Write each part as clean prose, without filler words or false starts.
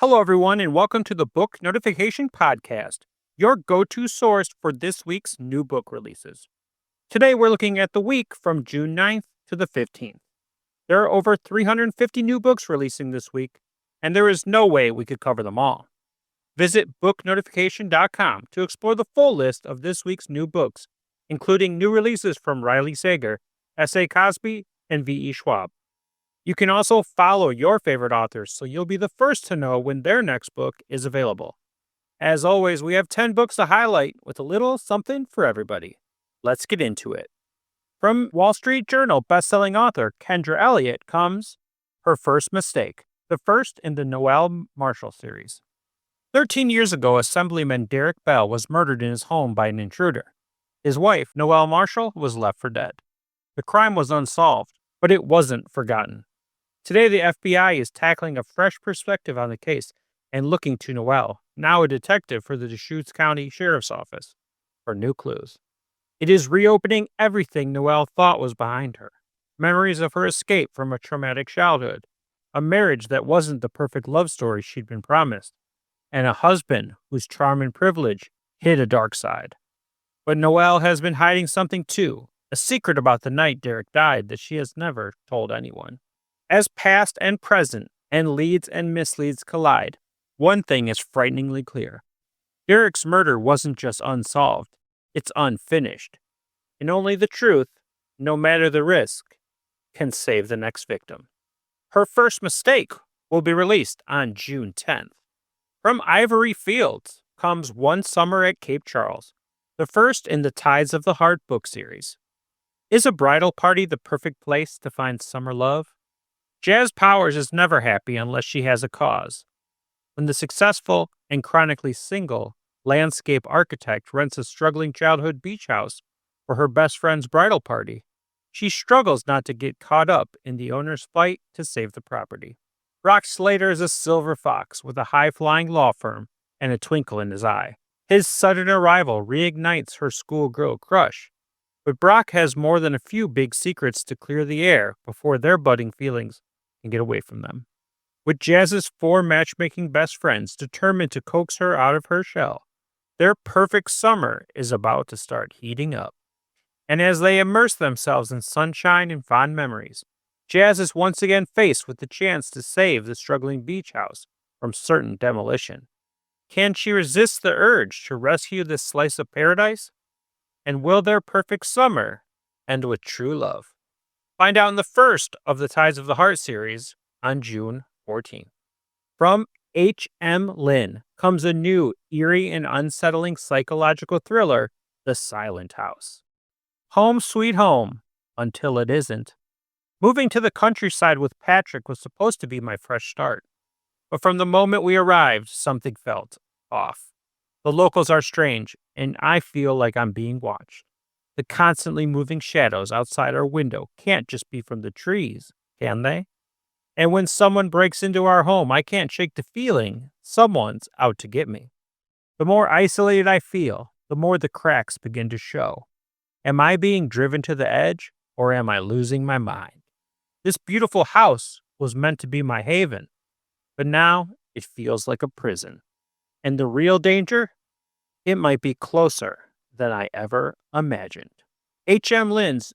Hello, everyone, and welcome to the Book Notification Podcast, your go-to source for this week's new book releases. Today, we're looking at the week from June 9th to the 15th. There are over 350 new books releasing this week, and there is no way we could cover them all. Visit booknotification.com to explore the full list of this week's new books, including new releases from Riley Sager, S.A. Cosby, and V.E. Schwab. You can also follow your favorite authors so you'll be the first to know when their next book is available. As always, we have 10 books to highlight with a little something for everybody. Let's get into it. From Wall Street Journal bestselling author Kendra Elliot comes Her First Mistake, the first in the Noelle Marshall series. 13 years ago, Assemblyman Derek Bell was murdered in his home by an intruder. His wife, Noelle Marshall, was left for dead. The crime was unsolved, but it wasn't forgotten. Today, the FBI is tackling a fresh perspective on the case and looking to Noelle, now a detective for the Deschutes County Sheriff's Office, for new clues. It is reopening everything Noelle thought was behind her. Memories of her escape from a traumatic childhood, a marriage that wasn't the perfect love story she'd been promised, and a husband whose charm and privilege hid a dark side. But Noelle has been hiding something too, a secret about the night Derek died that she has never told anyone. As past and present and leads and misleads collide, one thing is frighteningly clear. Derek's murder wasn't just unsolved, it's unfinished. And only the truth, no matter the risk, can save the next victim. Her First Mistake will be released on June 10th. From Ivory Fields comes One Summer at Cape Charles, the first in the Tides of the Heart book series. Is a bridal party the perfect place to find summer love? Jazz Powers is never happy unless she has a cause. When the successful and chronically single landscape architect rents a struggling childhood beach house for her best friend's bridal party, she struggles not to get caught up in the owner's fight to save the property. Brock Slater is a silver fox with a high-flying law firm and a twinkle in his eye. His sudden arrival reignites her schoolgirl crush, but Brock has more than a few big secrets to clear the air before their budding feelings can get away from them. With Jazz's 4 matchmaking best friends determined to coax her out of her shell, their perfect summer is about to start heating up. And as they immerse themselves in sunshine and fond memories, Jazz is once again faced with the chance to save the struggling beach house from certain demolition. Can she resist the urge to rescue this slice of paradise? And will their perfect summer end with true love? Find out in the first of the Tides of the Heart series on June 14th. From H.M. Lynn comes a new, eerie, and unsettling psychological thriller, The Silent House. Home sweet home, until it isn't. Moving to the countryside with Patrick was supposed to be my fresh start. But from the moment we arrived, something felt off. The locals are strange, and I feel like I'm being watched. The constantly moving shadows outside our window can't just be from the trees, can they? And when someone breaks into our home, I can't shake the feeling someone's out to get me. The more isolated I feel, the more the cracks begin to show. Am I being driven to the edge, or am I losing my mind? This beautiful house was meant to be my haven, but now it feels like a prison. And the real danger? It might be closer than I ever imagined. H.M. Lynn's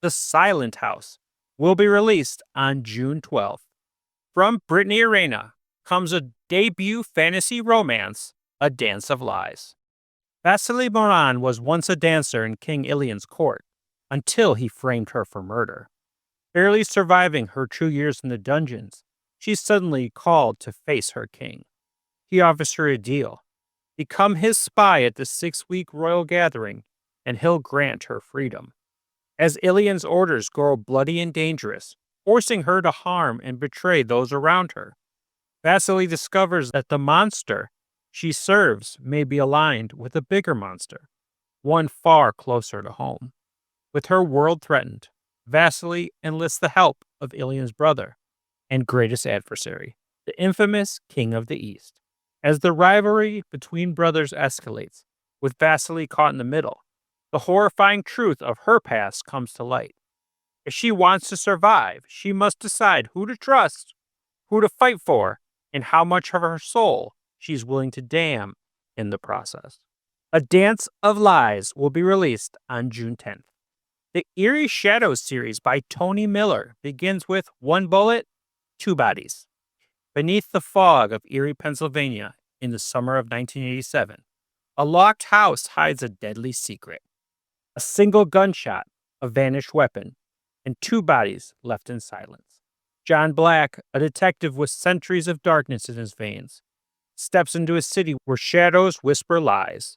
The Silent House will be released on June 12th. From Brittney Arena comes a debut fantasy romance, A Dance of Lies. Vasily Moran was once a dancer in King Ilian's court, until he framed her for murder. Barely surviving her 2 years in the dungeons, she's suddenly called to face her king. He offers her a deal. Become his spy at the 6-week royal gathering, and he'll grant her freedom. As Ilian's orders grow bloody and dangerous, forcing her to harm and betray those around her, Vasily discovers that the monster she serves may be aligned with a bigger monster, one far closer to home. With her world threatened, Vasily enlists the help of Ilian's brother and greatest adversary, the infamous King of the East. As the rivalry between brothers escalates, with Vasily caught in the middle, the horrifying truth of her past comes to light. If she wants to survive, she must decide who to trust, who to fight for, and how much of her soul she's willing to damn in the process. A Dance of Lies will be released on June 10th. The Eerie Shadows series by Tony Miller begins with One Bullet, Two Bodies. Beneath the fog of Erie, Pennsylvania, in the summer of 1987, a locked house hides a deadly secret. A single gunshot, a vanished weapon, and two bodies left in silence. John Black, a detective with centuries of darkness in his veins, steps into a city where shadows whisper lies.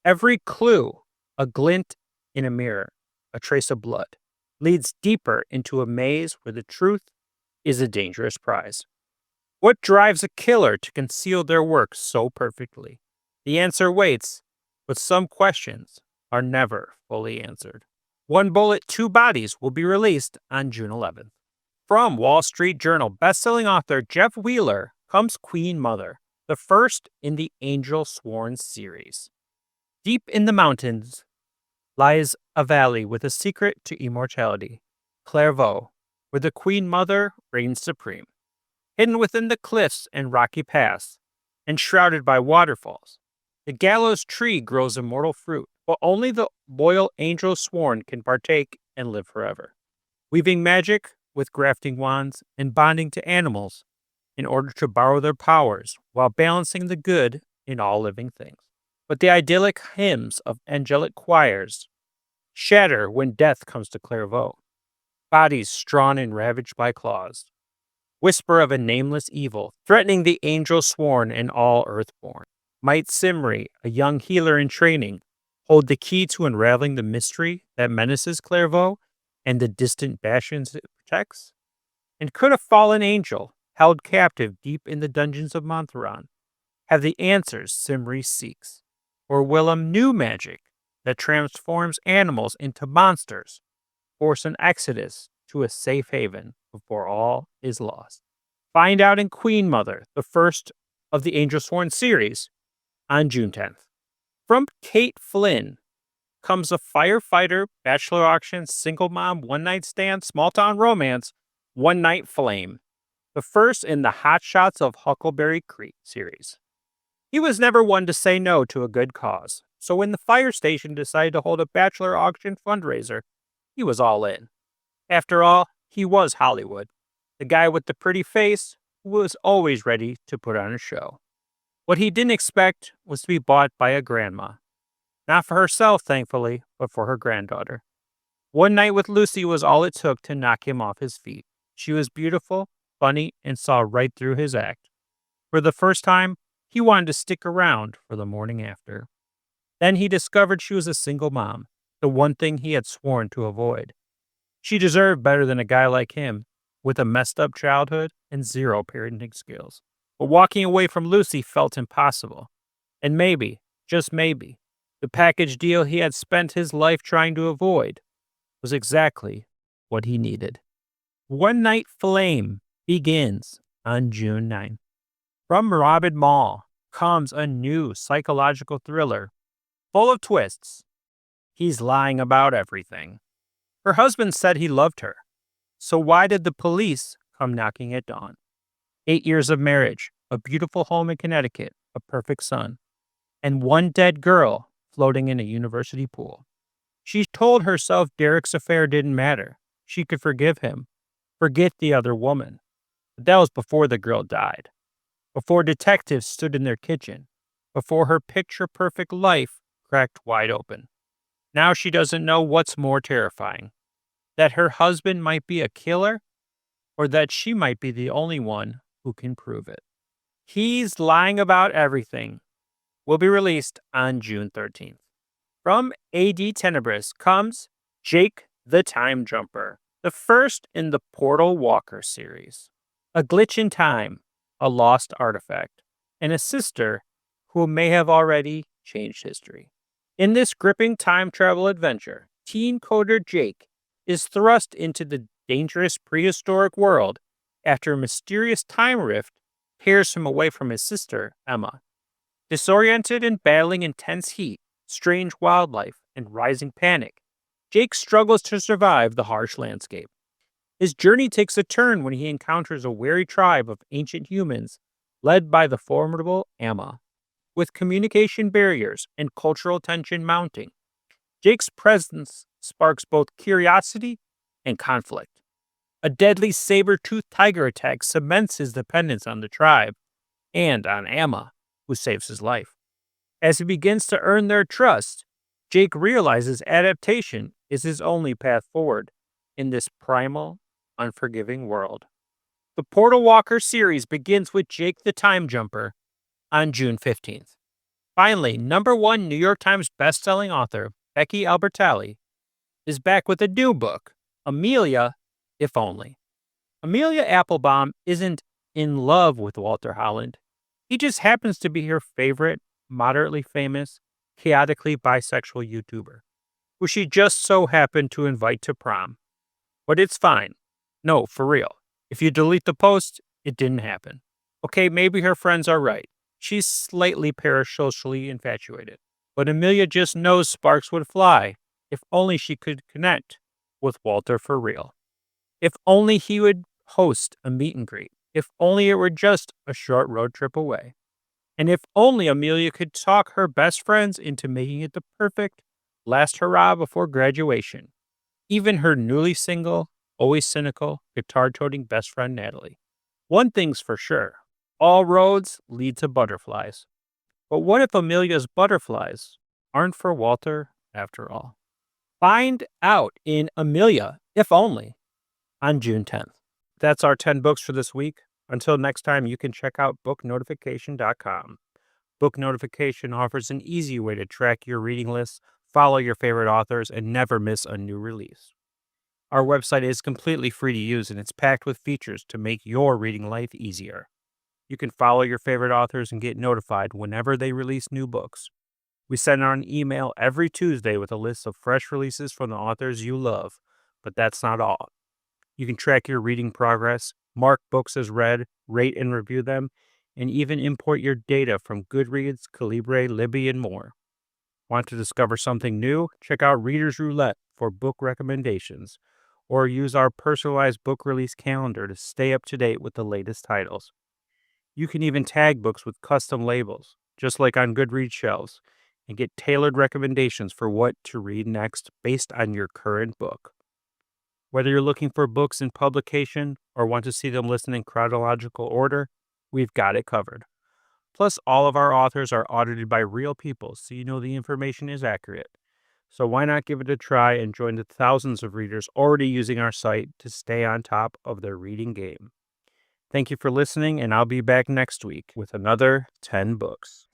Every clue, a glint in a mirror, a trace of blood, leads deeper into a maze where the truth is a dangerous prize. What drives a killer to conceal their work so perfectly? The answer waits, but some questions are never fully answered. One Bullet, Two Bodies will be released on June 11th. From Wall Street Journal bestselling author Jeff Wheeler comes Queen Mother, the first in the Angel Sworn series. Deep in the mountains lies a valley with a secret to immortality, Clairvaux, where the Queen Mother reigns supreme. Hidden within the cliffs and rocky paths, and shrouded by waterfalls, the gallows tree grows immortal fruit, but only the loyal angel sworn can partake and live forever. Weaving magic with grafting wands and bonding to animals in order to borrow their powers while balancing the good in all living things. But the idyllic hymns of angelic choirs shatter when death comes to Clairvaux. Bodies strawn and ravaged by claws. Whisper of a nameless evil, threatening the angel sworn and all earthborn. Might Simri, a young healer in training, hold the key to unraveling the mystery that menaces Clairvaux and the distant bastions it protects? And could a fallen angel, held captive deep in the dungeons of Montheron, have the answers Simri seeks? Or will a new magic that transforms animals into monsters force an exodus to a safe haven before all is lost? Find out in Queen Mother, the first of the Angel Sworn series, on June 10th. From Kait Flynn comes a firefighter, bachelor auction, single mom, one-night stand, small-town romance, one-night flame, the first in the Hot Shots of Huckleberry Creek series. He was never one to say no to a good cause, so when the fire station decided to hold a bachelor auction fundraiser, he was all in. After all, he was Hollywood, the guy with the pretty face who was always ready to put on a show. What he didn't expect was to be bought by a grandma. Not for herself, thankfully, but for her granddaughter. One night with Lucy was all it took to knock him off his feet. She was beautiful, funny, and saw right through his act. For the first time, he wanted to stick around for the morning after. Then he discovered she was a single mom, the one thing he had sworn to avoid. She deserved better than a guy like him, with a messed up childhood and zero parenting skills. But walking away from Lucy felt impossible. And maybe, just maybe, the package deal he had spent his life trying to avoid was exactly what he needed. One Night Flame begins on June 9th. From Robin Mahle comes a new psychological thriller full of twists. He's lying about everything. Her husband said he loved her. So why did the police come knocking at dawn? 8 years of marriage, a beautiful home in Connecticut, a perfect son, and one dead girl floating in a university pool. She told herself Derek's affair didn't matter. She could forgive him, forget the other woman. But that was before the girl died, before detectives stood in their kitchen, before her picture-perfect life cracked wide open. Now she doesn't know what's more terrifying, that her husband might be a killer, or that she might be the only one who can prove it. He's Lying About Everything will be released on June 13th. From A.D. Tenebris comes Jake the Time Jumper, the first in the Portal Walker series. A glitch in time, a lost artifact, and a sister who may have already changed history. In this gripping time travel adventure, teen coder Jake is thrust into the dangerous prehistoric world after a mysterious time rift tears him away from his sister, Emma. Disoriented and battling intense heat, strange wildlife, and rising panic, Jake struggles to survive the harsh landscape. His journey takes a turn when he encounters a wary tribe of ancient humans led by the formidable Emma. With communication barriers and cultural tension mounting, Jake's presence sparks both curiosity and conflict. A deadly saber-toothed tiger attack cements his dependence on the tribe and on Emma, who saves his life. As he begins to earn their trust, Jake realizes adaptation is his only path forward in this primal, unforgiving world. The Portal Walker series begins with Jake the Time Jumper on June 15th. Finally, #1 New York Times bestselling author Becky Albertalli is back with a new book, Amelia, If Only. Amelia Applebaum isn't in love with Walter Holland. He just happens to be her favorite, moderately famous, chaotically bisexual YouTuber, who she just so happened to invite to prom. But it's fine. No, for real. If you delete the post, it didn't happen. Okay, maybe her friends are right. She's slightly parasocially infatuated. But Amelia just knows sparks would fly if only she could connect with Walter for real. If only he would host a meet and greet. If only it were just a short road trip away. And if only Amelia could talk her best friends into making it the perfect last hurrah before graduation. Even her newly single, always cynical, guitar-toting best friend Natalie. One thing's for sure. All roads lead to butterflies. But what if Amelia's butterflies aren't for Walter after all? Find out in Amelia, If Only, on June 10th. That's our 10 books for this week. Until next time, you can check out booknotification.com. Book Notification offers an easy way to track your reading lists, follow your favorite authors, and never miss a new release. Our website is completely free to use, and it's packed with features to make your reading life easier. You can follow your favorite authors and get notified whenever they release new books. We send out an email every Tuesday with a list of fresh releases from the authors you love, but that's not all. You can track your reading progress, mark books as read, rate and review them, and even import your data from Goodreads, Calibre, Libby, and more. Want to discover something new? Check out Reader's Roulette for book recommendations, or use our personalized book release calendar to stay up to date with the latest titles. You can even tag books with custom labels, just like on Goodreads shelves, and get tailored recommendations for what to read next based on your current book. Whether you're looking for books in publication or want to see them listed in chronological order, we've got it covered. Plus, all of our authors are audited by real people, so you know the information is accurate. So why not give it a try and join the thousands of readers already using our site to stay on top of their reading game. Thank you for listening, and I'll be back next week with another 10 books.